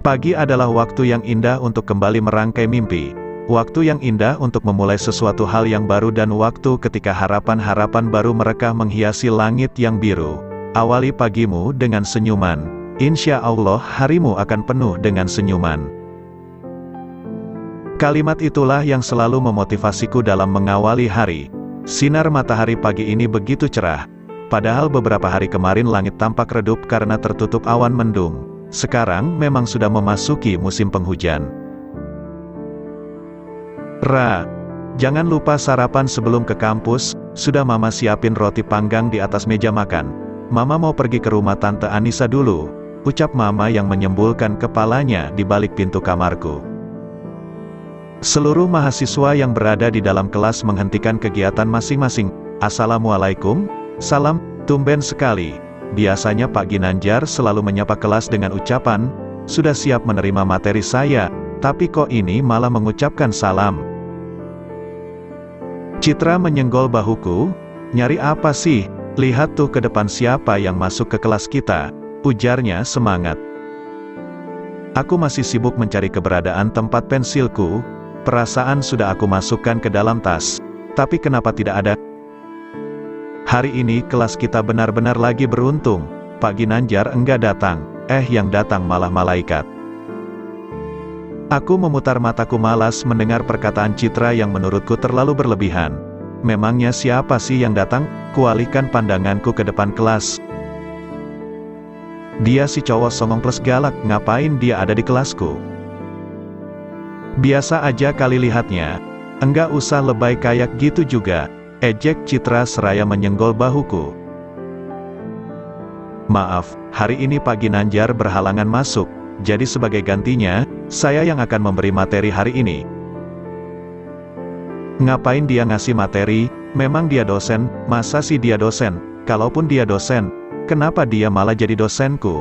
Pagi adalah waktu yang indah untuk kembali merangkai mimpi. Waktu yang indah untuk memulai sesuatu hal yang baru dan waktu ketika harapan-harapan baru merekah menghiasi langit yang biru. Awali pagimu dengan senyuman. Insya Allah harimu akan penuh dengan senyuman. Kalimat itulah yang selalu memotivasiku dalam mengawali hari. Sinar matahari pagi ini begitu cerah. Padahal beberapa hari kemarin langit tampak redup karena tertutup awan mendung. Sekarang memang sudah memasuki musim penghujan. Ra, jangan lupa sarapan sebelum ke kampus. Sudah mama siapin roti panggang di atas meja makan. Mama mau pergi ke rumah Tante Anissa dulu, ucap mama yang menyembulkan kepalanya di balik pintu kamarku. Seluruh mahasiswa yang berada di dalam kelas menghentikan kegiatan masing-masing. Assalamualaikum, salam, tumben sekali. Biasanya Pak Ginanjar selalu menyapa kelas dengan ucapan, sudah siap menerima materi saya, tapi kok ini malah mengucapkan salam. Citra menyenggol bahuku, nyari apa sih? Lihat tuh ke depan siapa yang masuk ke kelas kita, ujarnya semangat. Aku masih sibuk mencari keberadaan tempat pensilku, perasaan sudah aku masukkan ke dalam tas, tapi kenapa tidak ada? Hari ini kelas kita benar-benar lagi beruntung, Pak Ginanjar enggak datang, yang datang malah malaikat. Aku memutar mataku malas mendengar perkataan Citra yang menurutku terlalu berlebihan. Memangnya siapa sih yang datang? Kualihkan pandanganku ke depan kelas. Dia si cowok songong plus galak, ngapain dia ada di kelasku? Biasa aja kali lihatnya, enggak usah lebay kayak gitu juga. Ejek Citra seraya menyenggol bahuku. Maaf, hari ini Pak Ginanjar berhalangan masuk, jadi sebagai gantinya, saya yang akan memberi materi hari ini. Ngapain dia ngasih materi? Memang dia dosen? Masa sih dia dosen? Kalaupun dia dosen, kenapa dia malah jadi dosenku?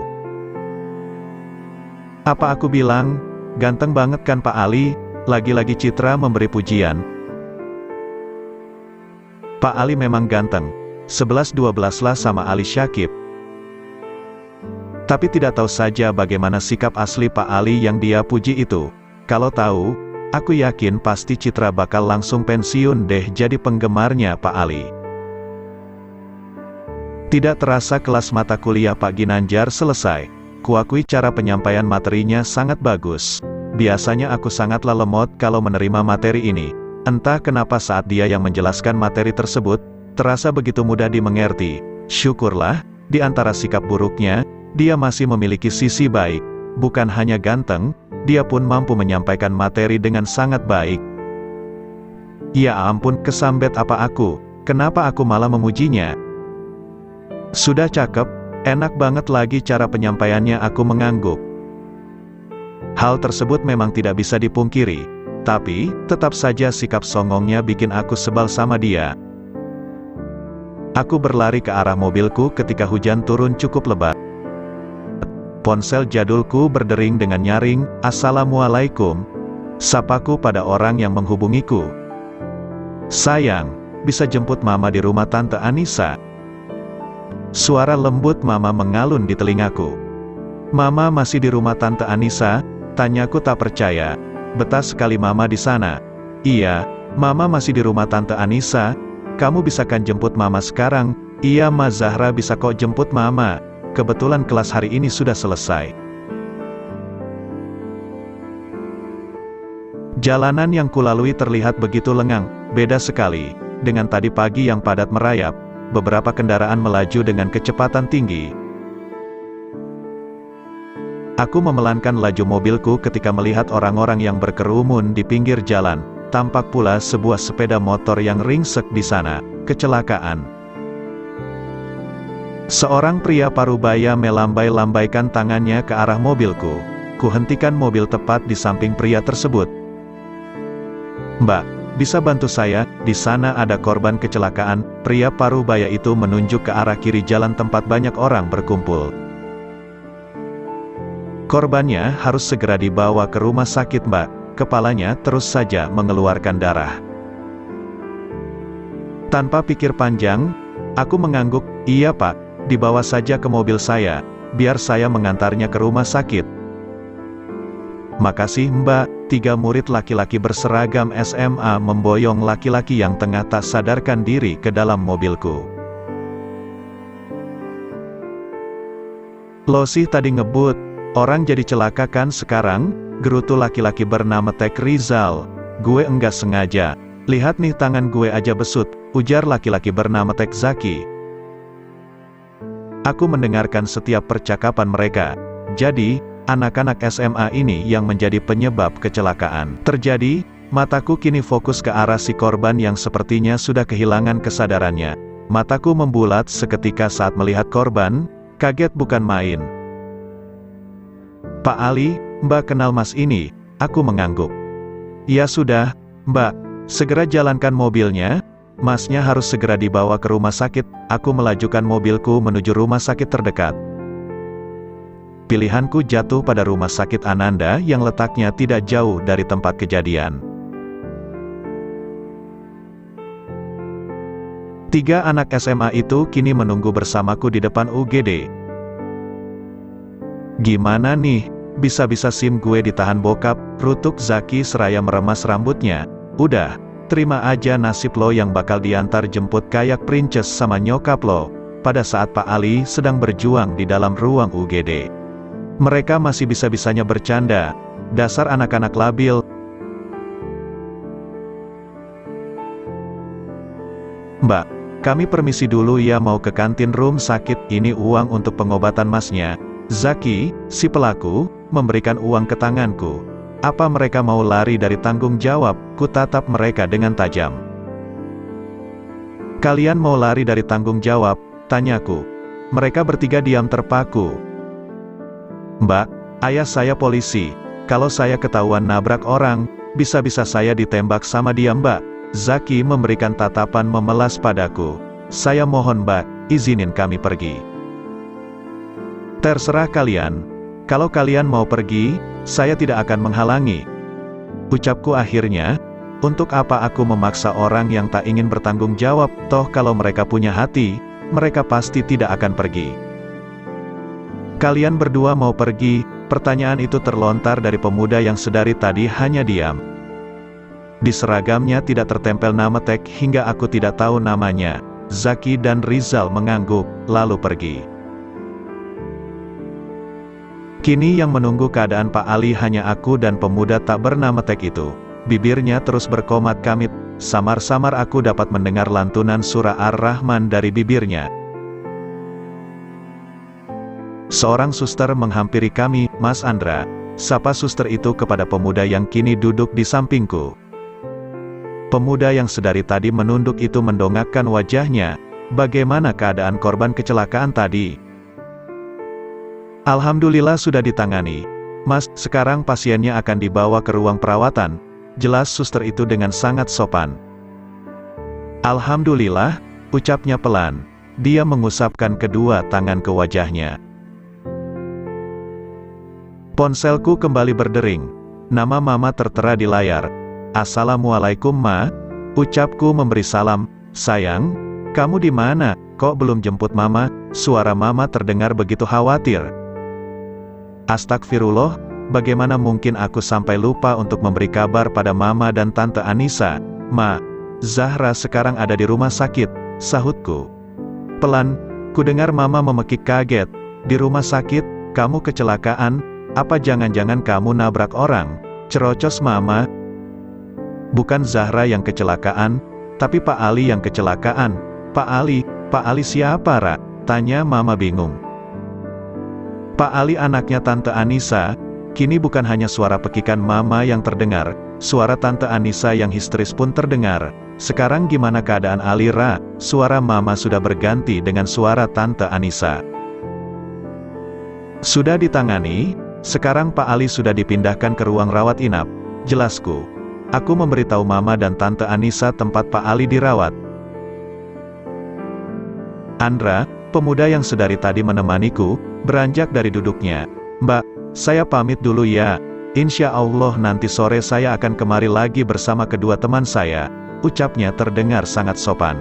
Apa aku bilang? Ganteng banget kan Pak Ali? Lagi-lagi Citra memberi pujian. Pak Ali memang ganteng, 11-12 lah sama Ali Syakib. Tapi tidak tahu saja bagaimana sikap asli Pak Ali yang dia puji itu. Kalau tahu, aku yakin pasti Citra bakal langsung pensiun deh jadi penggemarnya Pak Ali. Tidak terasa kelas mata kuliah Pak Ginanjar selesai. Kuakui cara penyampaian materinya sangat bagus. Biasanya aku sangatlah lemot kalau menerima materi ini. Entah kenapa saat dia yang menjelaskan materi tersebut, terasa begitu mudah dimengerti. Syukurlah, di antara sikap buruknya, dia masih memiliki sisi baik. Bukan hanya ganteng, dia pun mampu menyampaikan materi dengan sangat baik. Ya ampun, kesambet apa aku? Kenapa aku malah memujinya? Sudah cakep, enak banget lagi cara penyampaiannya, aku mengangguk. Hal tersebut memang tidak bisa dipungkiri. Tapi, tetap saja sikap songongnya bikin aku sebal sama dia. Aku berlari ke arah mobilku ketika hujan turun cukup lebat. Ponsel jadulku berdering dengan nyaring, Assalamualaikum. Sapaku pada orang yang menghubungiku. Sayang, bisa jemput mama di rumah Tante Anissa? Suara lembut mama mengalun di telingaku. Mama masih di rumah Tante Anissa? Tanyaku tak percaya. Betah sekali mama di sana. Iya, mama masih di rumah Tante Anissa. Kamu bisa kan jemput mama sekarang? Iya Ma Zahra, bisa kok jemput mama. Kebetulan kelas hari ini sudah selesai. Jalanan yang kulalui terlihat begitu lengang, beda sekali dengan tadi pagi yang padat merayap. Beberapa kendaraan melaju dengan kecepatan tinggi. Aku memelankan laju mobilku ketika melihat orang-orang yang berkerumun di pinggir jalan. Tampak pula sebuah sepeda motor yang ringsek di sana. Kecelakaan. Seorang pria parubaya melambai-lambaikan tangannya ke arah mobilku. Kuhentikan mobil tepat di samping pria tersebut. Mbak, bisa bantu saya? Di sana ada korban kecelakaan. Pria parubaya itu menunjuk ke arah kiri jalan tempat banyak orang berkumpul. Korbannya harus segera dibawa ke rumah sakit Mbak. Kepalanya terus saja mengeluarkan darah. Tanpa pikir panjang, aku mengangguk, iya Pak, dibawa saja ke mobil saya, biar saya mengantarnya ke rumah sakit. Makasih Mbak. 3 murid laki-laki berseragam SMA memboyong laki-laki yang tengah tak sadarkan diri ke dalam mobilku. Lo sih tadi ngebut, orang jadi celaka kan sekarang? Gerutu laki-laki bernama Tek Rizal. Gue enggak sengaja. Lihat nih tangan gue aja besut, ujar laki-laki bernama Tek Zaki. Aku mendengarkan setiap percakapan mereka. Jadi, anak-anak SMA ini yang menjadi penyebab kecelakaan terjadi. Mataku kini fokus ke arah si korban yang sepertinya sudah kehilangan kesadarannya. Mataku membulat seketika saat melihat korban. Kaget bukan main. Pak Ali, Mbak kenal mas ini? Aku mengangguk. Ya sudah, Mbak. Segera jalankan mobilnya. Masnya harus segera dibawa ke rumah sakit. Aku melajukan mobilku menuju rumah sakit terdekat. Pilihanku jatuh pada rumah sakit Ananda yang letaknya tidak jauh dari tempat kejadian. 3 anak SMA itu kini menunggu bersamaku di depan UGD. Gimana nih, bisa-bisa SIM gue ditahan bokap, rutuk Zaki seraya meremas rambutnya. Udah, terima aja nasib lo yang bakal diantar jemput kayak princess sama nyokap lo, pada saat Pak Ali sedang berjuang di dalam ruang UGD. Mereka masih bisa-bisanya bercanda, dasar anak-anak labil. Mbak, kami permisi dulu ya, mau ke kantin room sakit, ini uang untuk pengobatan masnya. Zaki, si pelaku, memberikan uang ke tanganku. Apa mereka mau lari dari tanggung jawab? Ku tatap mereka dengan tajam. Kalian mau lari dari tanggung jawab? Tanyaku. Mereka bertiga diam terpaku. Mbak, ayah saya polisi. Kalau saya ketahuan nabrak orang, bisa-bisa saya ditembak sama dia Mbak. Zaki memberikan tatapan memelas padaku. Saya mohon Mbak, izinin kami pergi. Terserah kalian. Kalau kalian mau pergi, saya tidak akan menghalangi. Ucapku akhirnya, untuk apa aku memaksa orang yang tak ingin bertanggung jawab, toh kalau mereka punya hati, mereka pasti tidak akan pergi. Kalian berdua mau pergi? Pertanyaan itu terlontar dari pemuda yang sedari tadi hanya diam. Di seragamnya tidak tertempel nama Tek hingga aku tidak tahu namanya. Zaki dan Rizal mengangguk, lalu pergi. Kini yang menunggu keadaan Pak Ali hanya aku dan pemuda tak bernama Tek itu. Bibirnya terus berkomat kamit, samar-samar aku dapat mendengar lantunan surah Ar-Rahman dari bibirnya. Seorang suster menghampiri kami, Mas Andra. Sapa suster itu kepada pemuda yang kini duduk di sampingku. Pemuda yang sedari tadi menunduk itu mendongakkan wajahnya. Bagaimana keadaan korban kecelakaan tadi? Alhamdulillah sudah ditangani. Mas, sekarang pasiennya akan dibawa ke ruang perawatan. Jelas suster itu dengan sangat sopan. Alhamdulillah, ucapnya pelan. Dia mengusapkan kedua tangan ke wajahnya. Ponselku kembali berdering. Nama Mama tertera di layar. Assalamualaikum Ma, ucapku memberi salam. Sayang, kamu di mana? Kok belum jemput Mama? Suara Mama terdengar begitu khawatir. Astagfirullah, bagaimana mungkin aku sampai lupa untuk memberi kabar pada Mama dan Tante Anissa. Ma, Zahra sekarang ada di rumah sakit, sahutku. Pelan, ku dengar Mama memekik kaget. Di rumah sakit, kamu kecelakaan? Apa jangan-jangan kamu nabrak orang? Cerocos Mama. Bukan Zahra yang kecelakaan, tapi Pak Ali yang kecelakaan. Pak Ali siapa Ra? Tanya Mama bingung. Pak Ali anaknya Tante Anissa. Kini bukan hanya suara pekikan Mama yang terdengar, suara Tante Anissa yang histeris pun terdengar. Sekarang gimana keadaan Ali Ra? Suara Mama sudah berganti dengan suara Tante Anissa. Sudah ditangani, sekarang Pak Ali sudah dipindahkan ke ruang rawat inap. Jelasku. Aku memberitahu Mama dan Tante Anissa tempat Pak Ali dirawat. Andra, pemuda yang sedari tadi menemaniku, beranjak dari duduknya. Mbak, saya pamit dulu ya. Insya Allah nanti sore saya akan kemari lagi bersama kedua teman saya. Ucapnya terdengar sangat sopan.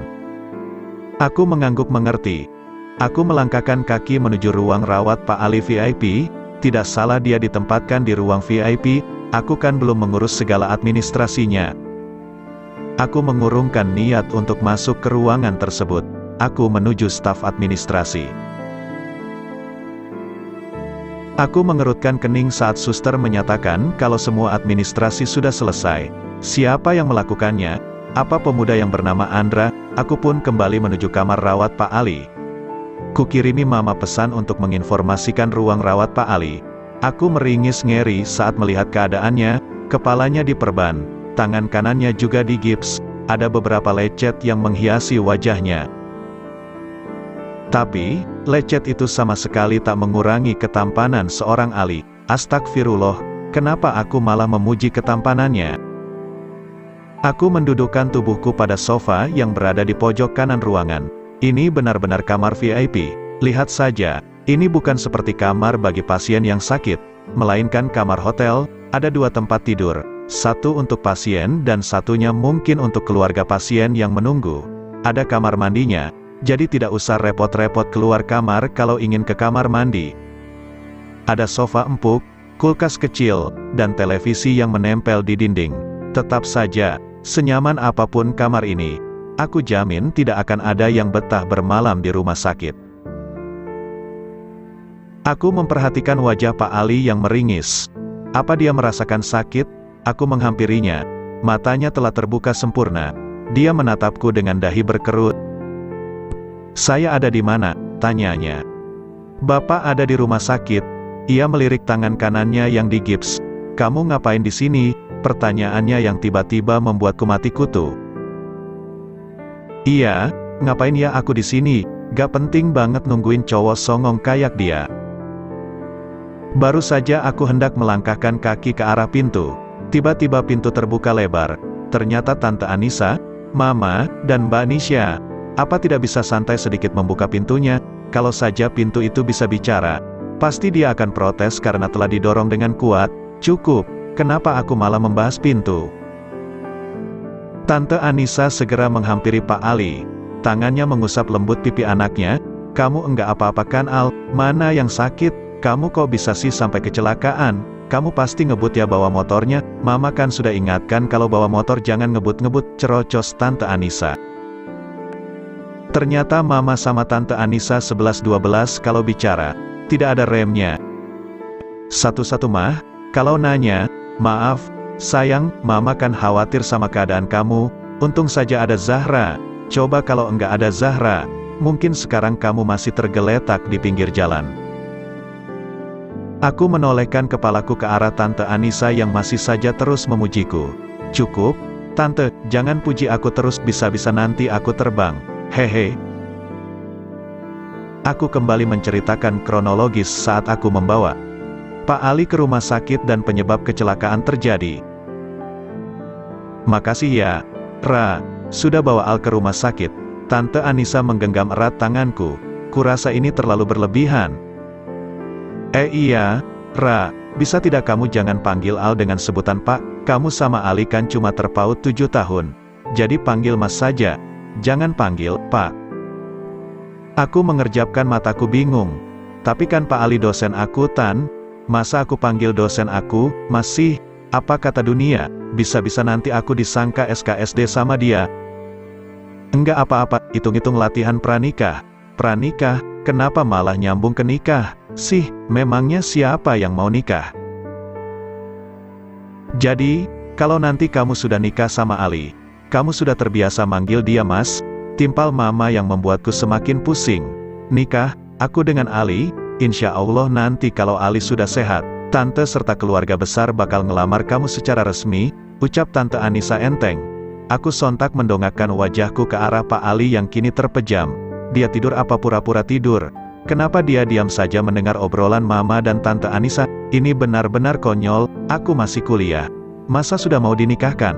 Aku mengangguk mengerti. Aku melangkahkan kaki menuju ruang rawat Pak Ali VIP. Tidak salah dia ditempatkan di ruang VIP, aku kan belum mengurus segala administrasinya. Aku mengurungkan niat untuk masuk ke ruangan tersebut. Aku menuju staf administrasi. Aku mengerutkan kening saat suster menyatakan kalau semua administrasi sudah selesai. Siapa yang melakukannya? Apa pemuda yang bernama Andra? Aku pun kembali menuju kamar rawat Pak Ali. Kukirimi mama pesan untuk menginformasikan ruang rawat Pak Ali. Aku meringis ngeri saat melihat keadaannya, kepalanya diperban, tangan kanannya juga digips, ada beberapa lecet yang menghiasi wajahnya. Tapi, lecet itu sama sekali tak mengurangi ketampanan seorang Ali. Astagfirullah, kenapa aku malah memuji ketampanannya? Aku mendudukkan tubuhku pada sofa yang berada di pojok kanan ruangan. Ini benar-benar kamar VIP. Lihat saja, ini bukan seperti kamar bagi pasien yang sakit, melainkan kamar hotel, ada 2 tempat tidur, satu untuk pasien dan satunya mungkin untuk keluarga pasien yang menunggu. Ada kamar mandinya, jadi tidak usah repot-repot keluar kamar kalau ingin ke kamar mandi. Ada sofa empuk, kulkas kecil, dan televisi yang menempel di dinding. Tetap saja, senyaman apapun kamar ini, aku jamin tidak akan ada yang betah bermalam di rumah sakit. Aku memperhatikan wajah Pak Ali yang meringis. Apa dia merasakan sakit? Aku menghampirinya. Matanya telah terbuka sempurna. Dia menatapku dengan dahi berkerut. "Saya ada di mana?" tanyanya. "Bapak ada di rumah sakit." Ia melirik tangan kanannya yang digips. "Kamu ngapain di sini?" Pertanyaannya yang tiba-tiba membuatku mati kutu. "Iya, ngapain ya aku di sini? Gak penting banget nungguin cowok songong kayak dia." Baru saja aku hendak melangkahkan kaki ke arah pintu. Tiba-tiba pintu terbuka lebar. Ternyata Tante Anissa, Mama, dan Mbak Nisha. Apa tidak bisa santai sedikit membuka pintunya? Kalau saja pintu itu bisa bicara, pasti dia akan protes karena telah didorong dengan kuat. Cukup, kenapa aku malah membahas pintu? Tante Anissa segera menghampiri Pak Ali. Tangannya mengusap lembut pipi anaknya. "Kamu enggak apa-apa kan Al? Mana yang sakit? Kamu kok bisa sih sampai kecelakaan? Kamu pasti ngebut ya bawa motornya? Mama kan sudah ingatkan kalau bawa motor jangan ngebut-ngebut," cerocos Tante Anissa. Ternyata Mama sama Tante Anissa 11-12 kalau bicara. Tidak ada remnya. Satu-satu mah, kalau nanya, "Maaf, sayang, Mama kan khawatir sama keadaan kamu. Untung saja ada Zahra. Coba kalau enggak ada Zahra, mungkin sekarang kamu masih tergeletak di pinggir jalan." Aku menolehkan kepalaku ke arah Tante Anissa yang masih saja terus memujiku. "Cukup, Tante, jangan puji aku terus, bisa-bisa nanti aku terbang. Hehe." Aku kembali menceritakan kronologis saat aku membawa Pak Ali ke rumah sakit dan penyebab kecelakaan terjadi. "Makasih ya, Ra, sudah bawa Al ke rumah sakit." Tante Anissa menggenggam erat tanganku. "Kurasa ini terlalu berlebihan." Iya, Ra, bisa tidak kamu jangan panggil Al dengan sebutan Pak? Kamu sama Ali kan cuma terpaut 7 tahun. Jadi panggil Mas saja. Jangan panggil Pak." Aku mengerjapkan mataku bingung. "Tapi kan Pak Ali dosen aku Tan. Masa aku panggil dosen aku, masih? Apa kata dunia? Bisa-bisa nanti aku disangka SKSD sama dia." "Enggak apa-apa, hitung-hitung latihan pranikah." "Pranikah? Kenapa malah nyambung ke nikah? Sih, memangnya siapa yang mau nikah?" "Jadi, kalau nanti kamu sudah nikah sama Ali, kamu sudah terbiasa manggil dia Mas?" Timpal Mama yang membuatku semakin pusing. "Nikah, aku dengan Ali? Insya Allah nanti kalau Ali sudah sehat, Tante serta keluarga besar bakal ngelamar kamu secara resmi," ucap Tante Anissa enteng. Aku sontak mendongakkan wajahku ke arah Pak Ali yang kini terpejam. Dia tidur apa pura-pura tidur? Kenapa dia diam saja mendengar obrolan Mama dan Tante Anissa? Ini benar-benar konyol. Aku masih kuliah. Masa sudah mau dinikahkan?